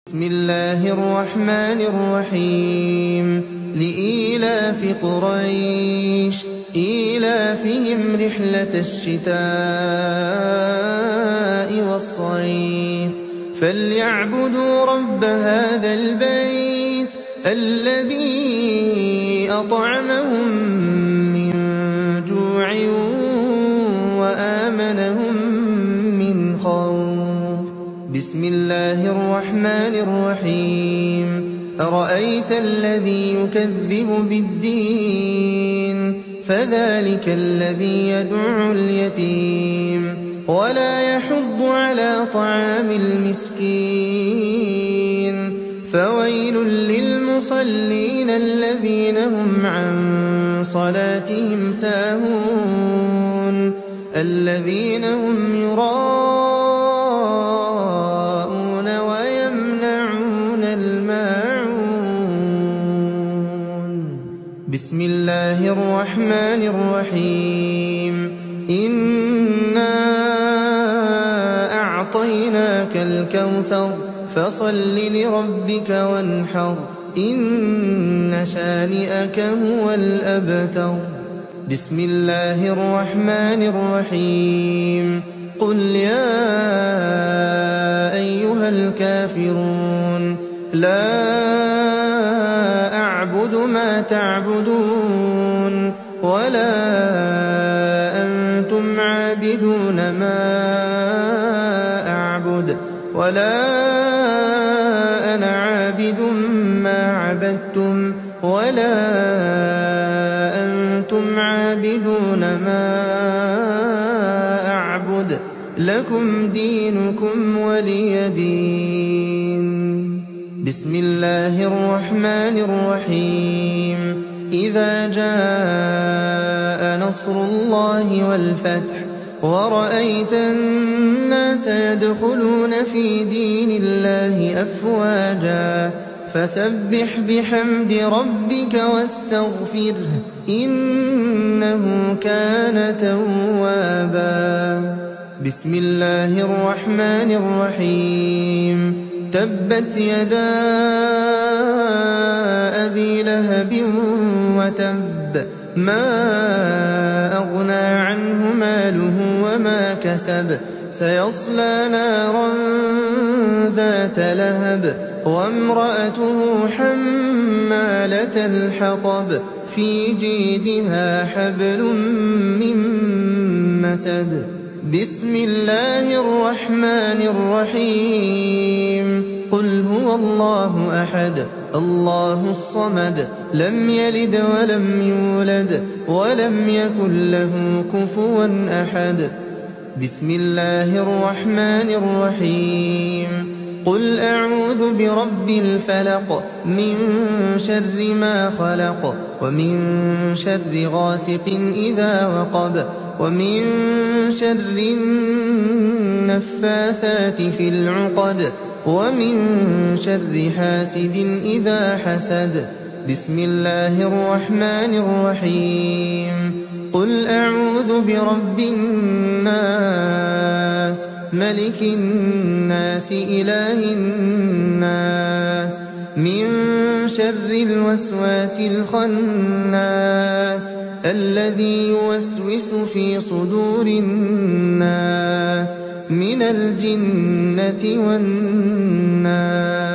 بسم الله الرحمن الرحيم لإيلاف قريش إيلافهم رحلة الشتاء والصيف فليعبدوا رب هذا البيت الذي أطعمهم من جوع وآمنهم من خوف. بسم الله الرحمن الرحيم أرأيت الذي يكذب بالدين فذلك الذي يدع اليتيم ولا يحض على طعام المسكين فويل للمصلين الذين هم عن صلاتهم ساهون الذين هم يراءون ويمنعون الماعون. بسم الله الرحمن الرحيم إنا أعطيناك الكوثر فصل لربك وانحر إن شانئك هو الأبتر. بسم الله الرحمن الرحيم قل يا أيها الكافرون لا أعبد ما تعبدون ولا أنتم عابدون ما أعبد ولا أنا عابد ما عبدتم ولا أنتم عابدون ما أعبد لكم دينكم ولي دين. بسم الله الرحمن الرحيم إذا جاء نصر الله والفتح ورأيت الناس يدخلون في دين الله أفواجا فسبح بحمد ربك واستغفره إنه كان توابا. بسم الله الرحمن الرحيم تبت يدا أبي لهب وتب ما أغنى عنه ماله وما كسب سيصلى نارا ذات لهب وامرأته حمالة الحطب في جيدها حبل من مسد. بسم الله الرحمن الرحيم قل هو الله أحد الله الصمد لم يلد ولم يولد ولم يكن له كفوا أحد. بسم الله الرحمن الرحيم قل أعوذ برب الفلق من شر ما خلق ومن شر غاسق إذا وقب ومن شر النفاثات في العقد ومن شر حاسد إذا حسد. بسم الله الرحمن الرحيم قل أعوذ برب الناس ملك الناس إله الناس من شر الوسواس الخناس الذي يوسوس في صدور الناس من الجنة والناس.